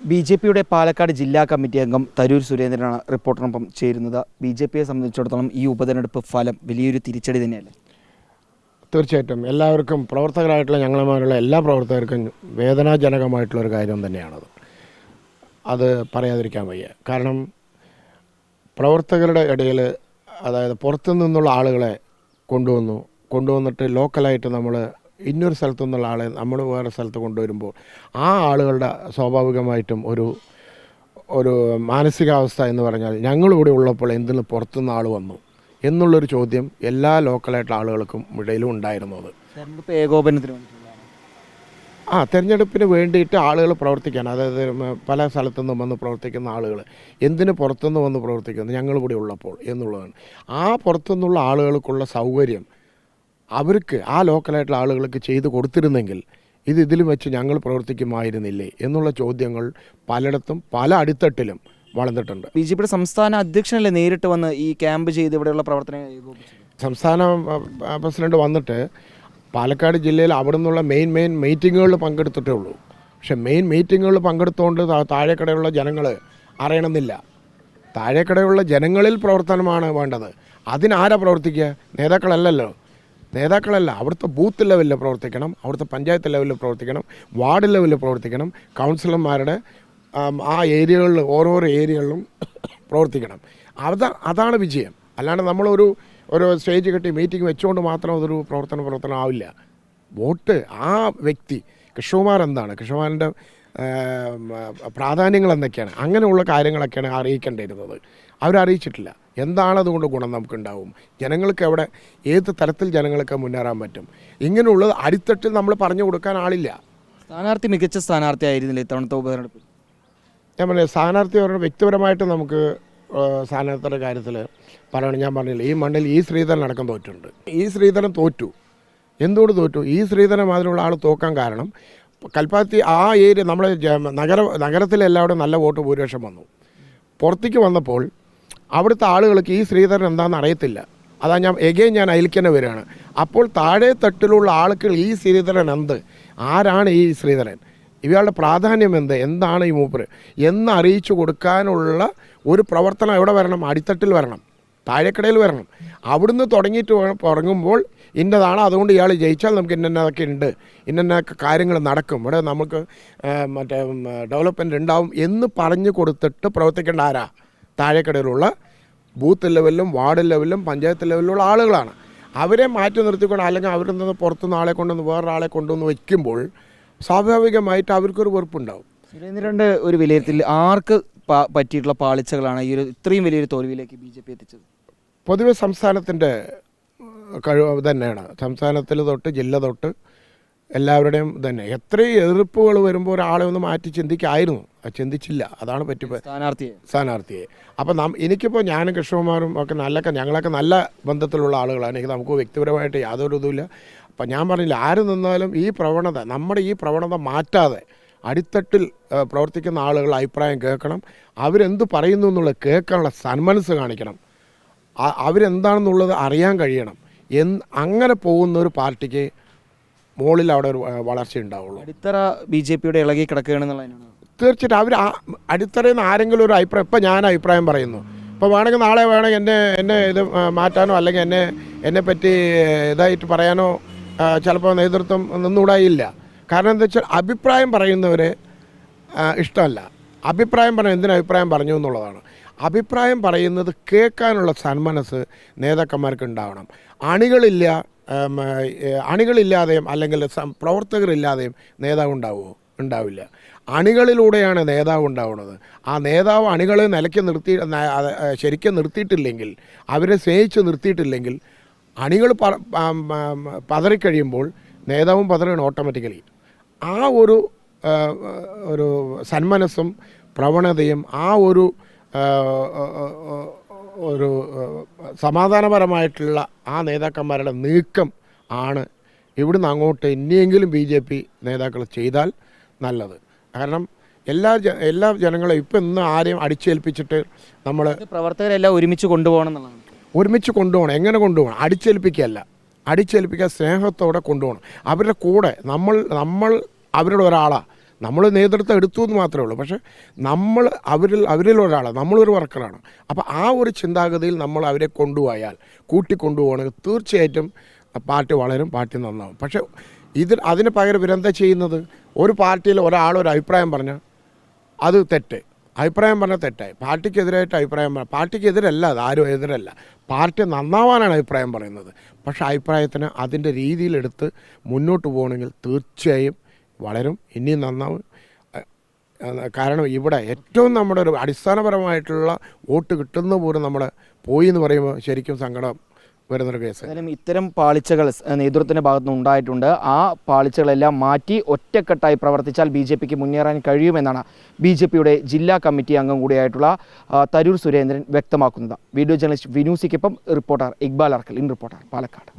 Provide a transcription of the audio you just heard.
ബി.ജെ.പിയുടെ പാലക്കാട് ജില്ലാ കമ്മിറ്റി അംഗം തരൂർ സുരേന്ദ്രനാണ് റിപ്പോർട്ടറിനൊപ്പം ചേരുന്നത്. ബി.ജെ.പിയെ സംബന്ധിച്ചിടത്തോളം ഈ ഉപതെരഞ്ഞെടുപ്പ് ഫലം വലിയൊരു തിരിച്ചടി തന്നെയല്ലേ? തീർച്ചയായിട്ടും എല്ലാവർക്കും പ്രവർത്തകരായിട്ടുള്ള ഞങ്ങളുമാരുള്ള എല്ലാ പ്രവർത്തകർക്കും വേദനാജനകമായിട്ടുള്ളൊരു കാര്യം തന്നെയാണത്. അത് പറയാതിരിക്കാൻ വയ്യ. കാരണം പ്രവർത്തകരുടെ ഇടയിൽ, അതായത് പുറത്തു നിന്നുള്ള ആളുകളെ കൊണ്ടുവന്നിട്ട് ലോക്കലായിട്ട് നമ്മൾ ഇന്നൊരു സ്ഥലത്തു നിന്നുള്ള ആളെ നമ്മൾ വേറെ സ്ഥലത്ത് കൊണ്ടുവരുമ്പോൾ ആ ആളുകളുടെ സ്വാഭാവികമായിട്ടും ഒരു മാനസികാവസ്ഥ എന്ന് പറഞ്ഞാൽ ഞങ്ങളിവിടെ ഉള്ളപ്പോൾ എന്തിന് പുറത്തുനിന്ന് ആൾ വന്നു എന്നുള്ളൊരു ചോദ്യം എല്ലാ ലോക്കലായിട്ടുള്ള ആളുകൾക്കും ഇടയിലും ഉണ്ടായിരുന്നത്. തെരഞ്ഞെടുപ്പിന് വേണ്ടിയിട്ട് ആളുകൾ പ്രവർത്തിക്കാൻ, അതായത് പല സ്ഥലത്തുനിന്നും വന്ന് പ്രവർത്തിക്കുന്ന ആളുകൾ എന്തിന് പുറത്തുനിന്ന് വന്ന് പ്രവർത്തിക്കുന്നത് ഞങ്ങളിവിടെ ഉള്ളപ്പോൾ എന്നുള്ളതാണ്. ആ പുറത്തുനിന്നുള്ള ആളുകൾക്കുള്ള സൗകര്യം അവർക്ക്, ആ ലോക്കലായിട്ടുള്ള ആളുകൾക്ക് ചെയ്തു കൊടുത്തിരുന്നെങ്കിൽ ഇതിലും വെച്ച് ഞങ്ങൾ പ്രവർത്തിക്കുമായിരുന്നില്ലേ എന്നുള്ള ചോദ്യങ്ങൾ പലയിടത്തും പല അടിത്തട്ടിലും വളർന്നിട്ടുണ്ട്. ബി.ജെ.പിയുടെ സംസ്ഥാന അധ്യക്ഷനല്ലേ നേരിട്ട് വന്ന് ഈ ക്യാമ്പ് ചെയ്ത് ഇവിടെയുള്ള പ്രവർത്തനങ്ങൾ? സംസ്ഥാന പ്രസിഡന്റ് വന്നിട്ട് പാലക്കാട് ജില്ലയിൽ അവിടെ നിന്നുള്ള മെയിൻ മീറ്റിങ്ങുകളിൽ പങ്കെടുത്തിട്ടേ ഉള്ളൂ. പക്ഷെ മെയിൻ മീറ്റിങ്ങുകളിൽ പങ്കെടുത്തുകൊണ്ട് താഴേക്കടയുള്ള ജനങ്ങൾ അറിയണമെന്നില്ല. താഴേക്കടയുള്ള ജനങ്ങളിൽ പ്രവർത്തനമാണ് വേണ്ടത്. അതിനാരാ പ്രവർത്തിക്കുക? നേതാക്കളല്ല. അവിടുത്തെ ബൂത്ത് ലെവലിൽ പ്രവർത്തിക്കണം, അവിടുത്തെ പഞ്ചായത്ത് ലെവലിൽ പ്രവർത്തിക്കണം, വാർഡ് ലെവലിൽ പ്രവർത്തിക്കണം, കൗൺസിലർമാരുടെ ആ ഏരിയകളിൽ ഓരോരോ ഏരിയകളിലും പ്രവർത്തിക്കണം. അതാണ് വിജയം. അല്ലാണ്ട് നമ്മളൊരു സ്റ്റേജ് കെട്ടി മീറ്റിംഗ് വെച്ചുകൊണ്ട് മാത്രം അതൊരു പ്രവർത്തനം ആവില്ല. വോട്ട് ആ വ്യക്തി കൃഷ്ണകുമാർ എന്താണ്, കൃഷ്ണകുമാറിൻ്റെ പ്രാധാന്യങ്ങൾ എന്തൊക്കെയാണ്, അങ്ങനെയുള്ള കാര്യങ്ങളൊക്കെയാണ് അറിയിക്കേണ്ടിയിരുന്നത്. അവരറിയിച്ചിട്ടില്ല. എന്താണ് അതുകൊണ്ട് ഗുണം നമുക്കുണ്ടാവും, ജനങ്ങൾക്ക് എവിടെ ഏത് തരത്തിൽ ജനങ്ങൾക്ക് മുന്നേറാൻ പറ്റും, ഇങ്ങനെയുള്ളത് അടിത്തട്ടിൽ നമ്മൾ പറഞ്ഞു കൊടുക്കാൻ ആളില്ല. സ്ഥാനാർത്ഥി മികച്ച സ്ഥാനാർത്ഥി ആയിരുന്നില്ല ഇത്തവണത്തെ ഉപതെരഞ്ഞെടുപ്പിൽ? ഞാൻ പറഞ്ഞത് സ്ഥാനാർത്ഥി പറഞ്ഞ വ്യക്തിപരമായിട്ട് നമുക്ക് സ്ഥാനാർത്ഥിയുടെ കാര്യത്തിൽ പറയണം. ഞാൻ പറഞ്ഞില്ല, ഈ മണ്ണിൽ ഈ ശ്രീധരൻ അടക്കം തോറ്റിട്ടുണ്ട്. ഈ ശ്രീധരൻ തോറ്റു. എന്തുകൊണ്ട് തോറ്റു? ഈ ശ്രീധരൻ മാതിരിയുള്ള ആൾ തോക്കാൻ കാരണം കൽപ്പാത്തി ആ ഏരിയ നമ്മുടെ നഗരത്തിലെല്ലാവരും നല്ല വോട്ട് ഭൂരിപക്ഷം വന്നു. പുറത്തേക്ക് വന്നപ്പോൾ അവിടുത്തെ ആളുകൾക്ക് ഈ ശ്രീധരൻ എന്താണെന്ന് അറിയത്തില്ല. അതാ ഞാൻ അയൽക്കന്നെ വരികയാണ്. അപ്പോൾ താഴെ തട്ടിലുള്ള ആളുകൾ ഈ ശ്രീധരൻ ആരാണ് ഈ ശ്രീധരൻ, ഇവയാളുടെ പ്രാധാന്യം എന്താണ് ഈ മൂപ്പര് എന്നറിയിച്ചു കൊടുക്കാനുള്ള ഒരു പ്രവർത്തനം എവിടെ വരണം? അടിത്തട്ടിൽ വരണം, താഴേക്കടയിൽ വരണം. അവിടുന്ന് തുടങ്ങുമ്പോൾ ഇന്നതാണ്, അതുകൊണ്ട് ഇയാൾ ജയിച്ചാൽ നമുക്ക് ഇന്നതൊക്കെ ഉണ്ട്, ഇന്ന കാര്യങ്ങൾ നടക്കും, ഇവിടെ നമുക്ക് ഡെവലപ്മെൻറ്റ് ഉണ്ടാവും എന്ന് പറഞ്ഞു കൊടുത്തിട്ട് പ്രവർത്തിക്കേണ്ട ആരാ? താഴേക്കടയിലുള്ള ബൂത്ത് ലെവലിലും വാർഡ് ലെവലിലും പഞ്ചായത്ത് ലെവലിലുള്ള ആളുകളാണ്. അവരെ മാറ്റി നിർത്തിക്കൊണ്ട്, അല്ലെങ്കിൽ അവരിൽ നിന്ന് പുറത്തുനിന്ന് ആളെ കൊണ്ടുവന്ന് വേറൊരാളെ കൊണ്ടുവന്ന് വയ്ക്കുമ്പോൾ സ്വാഭാവികമായിട്ട് അവർക്കൊരു വെറുപ്പുണ്ടാവും. സുരേന്ദ്രൻ്റെ ഒരു വിലയിരുത്തൽ ആർക്ക് പറ്റിയിട്ടുള്ള പാളിച്ചകളാണ് ഈ ഇത്രയും വലിയൊരു തോൽവിയിലേക്ക് ബി.ജെ.പി എത്തിച്ചത്? പൊതുവെ സംസ്ഥാനത്തിൻ്റെ കഴിവ് തന്നെയാണ്. സംസ്ഥാനത്തിൽ തൊട്ട് ജില്ല തൊട്ട് എല്ലാവരുടെയും തന്നെ എത്രയും എതിർപ്പുകൾ വരുമ്പോൾ ഒരാളെ ഒന്ന് മാറ്റി ചിന്തിക്കായിരുന്നു. അത് ചിന്തിച്ചില്ല. അതാണ് പറ്റിപ്പോയി സ്ഥാനാർത്ഥിയെ. അപ്പം എനിക്കിപ്പോൾ ഞാനും കൃഷ്ണകുമാറും ഒക്കെ ഞങ്ങളൊക്കെ നല്ല ബന്ധത്തിലുള്ള ആളുകളാണ്. എനിക്ക് നമുക്ക് വ്യക്തിപരമായിട്ട് യാതൊരു ഇതുമില്ല. അപ്പം ഞാൻ പറഞ്ഞില്ല, ആര് നിന്നാലും നമ്മുടെ ഈ പ്രവണത മാറ്റാതെ അടിത്തട്ടിൽ പ്രവർത്തിക്കുന്ന ആളുകൾ അഭിപ്രായം കേൾക്കണം. അവരെന്ത് പറയുന്നു എന്നുള്ളത് കേൾക്കാനുള്ള സന്മനസ് കാണിക്കണം. അവരെന്താണെന്നുള്ളത് അറിയാൻ കഴിയണം. അങ്ങനെ പോകുന്ന ഒരു പാർട്ടിക്ക് മുകളിൽ അവിടെ ഒരു വളർച്ച ഉണ്ടാവുള്ളൂ. അടിത്തറ ബി.ജെ.പിയുടെ ഇളകി കിടക്കുകയാണെന്നുള്ളതിനാണ്. തീർച്ചയായിട്ടും അവർ അടിത്തറയിൽ നിന്ന് ആരെങ്കിലും ഒരു അഭിപ്രായം, ഇപ്പം ഞാൻ അഭിപ്രായം പറയുന്നു, ഇപ്പോൾ വേണമെങ്കിൽ നാളെ വേണമെങ്കിൽ എന്നെ ഇത് മാറ്റാനോ അല്ലെങ്കിൽ എന്നെ പറ്റി ഇതായിട്ട് പറയാനോ ചിലപ്പോൾ നേതൃത്വം നിന്നുകൂടായില്ല. കാരണം എന്താ വെച്ചാൽ അഭിപ്രായം പറയുന്നവരെ ഇഷ്ടമല്ല. എന്തിനു അഭിപ്രായം പറഞ്ഞു എന്നുള്ളതാണ്. അഭിപ്രായം പറയുന്നത് കേൾക്കാനുള്ള സന്മനസ് നേതാക്കന്മാർക്ക് ഉണ്ടാവണം. അണികളില്ലാതെയും അല്ലെങ്കിൽ പ്രവർത്തകരില്ലാതെയും നേതാവ് ഉണ്ടാവില്ല. അണികളിലൂടെയാണ് നേതാവ് ഉണ്ടാവുന്നത്. ആ നേതാവ് അണികളെ ശരിക്കും നിർത്തിയിട്ടില്ലെങ്കിൽ, അവരെ സ്നേഹിച്ച് നിർത്തിയിട്ടില്ലെങ്കിൽ, അണികൾ പതറിക്കഴിയുമ്പോൾ നേതാവും പതറുകയാണ് ഓട്ടോമാറ്റിക്കലി. ആ ഒരു സന്മനസ്സും പ്രവണതയും ആ ഒരു സമാധാനപരമായിട്ടുള്ള ആ നേതാക്കന്മാരുടെ നീക്കം ആണ് ഇവിടുന്ന് അങ്ങോട്ട് ഇനിയെങ്കിലും ബി.ജെ.പി നേതാക്കൾ ചെയ്താൽ നല്ലത്. കാരണം എല്ലാ ജനങ്ങളെയും ഇപ്പം ഇന്ന് ആരെയും അടിച്ചേൽപ്പിച്ചിട്ട് നമ്മൾ പ്രവർത്തകരെല്ലാം ഒരുമിച്ച് കൊണ്ടുപോകണം എന്നുള്ളതാണ്. എങ്ങനെ കൊണ്ടുപോകണം? അടിച്ചേൽപ്പിക്കുക സ്നേഹത്തോടെ കൊണ്ടുപോകണം. അവരുടെ കൂടെ നമ്മൾ അവരുടെ ഒരാളാണ്. നമ്മൾ നേതൃത്വം എടുത്തു എന്ന് മാത്രമേ ഉള്ളൂ. പക്ഷേ നമ്മൾ അവരിൽ ഒരാളാണ്, നമ്മളൊരു വർക്കറാണ്. അപ്പോൾ ആ ഒരു ചിന്താഗതിയിൽ നമ്മൾ അവരെ കൊണ്ടുപോയാൽ, കൂട്ടിക്കൊണ്ടുപോകണമെങ്കിൽ തീർച്ചയായിട്ടും പാർട്ടി വളരും, പാർട്ടി നന്നാവും. പക്ഷേ അതിന് പകരം ഇവരെന്താ ചെയ്യുന്നത്? ഒരു പാർട്ടിയിൽ ഒരാളൊരു അഭിപ്രായം പറഞ്ഞാൽ അത് തെറ്റ്, അഭിപ്രായം പറഞ്ഞാൽ തെറ്റായി. പാർട്ടിക്കെതിരായിട്ട് അഭിപ്രായം പറഞ്ഞാൽ, പാർട്ടിക്കെതിരല്ല, അത് ആരും എതിരല്ല, പാർട്ടി നന്നാവാനാണ് അഭിപ്രായം പറയുന്നത്. പക്ഷേ അഭിപ്രായത്തിന് അതിൻ്റെ രീതിയിലെടുത്ത് മുന്നോട്ട് പോകണമെങ്കിൽ തീർച്ചയായും വളരും, ഇനിയും നന്നാവും. കാരണം ഇവിടെ ഏറ്റവും നമ്മുടെ ഒരു അടിസ്ഥാനപരമായിട്ടുള്ള വോട്ട് കിട്ടുന്ന പോലും നമ്മൾ പോയി എന്ന് പറയുമ്പോൾ ശരിക്കും സങ്കടം വരുന്നൊരു കേസ്. എന്തായാലും ഇത്തരം പാളിച്ചകൾ നേതൃത്വത്തിൻ്റെ ഭാഗത്തുനിന്ന് ഉണ്ടായിട്ടുണ്ട്. ആ പാളിച്ചകളെല്ലാം മാറ്റി ഒറ്റക്കെട്ടായി പ്രവർത്തിച്ചാൽ BJPക്ക് മുന്നേറാൻ കഴിയുമെന്നാണ് BJPയുടെ ജില്ലാ കമ്മിറ്റി അംഗം കൂടിയായിട്ടുള്ള തരൂർ സുരേന്ദ്രൻ വ്യക്തമാക്കുന്നത്. വീഡിയോ ജേർണലിസ്റ്റ് വിനൂസിക്കൊപ്പം reporter Iqbal Arkkal, in reporter, Palakkad.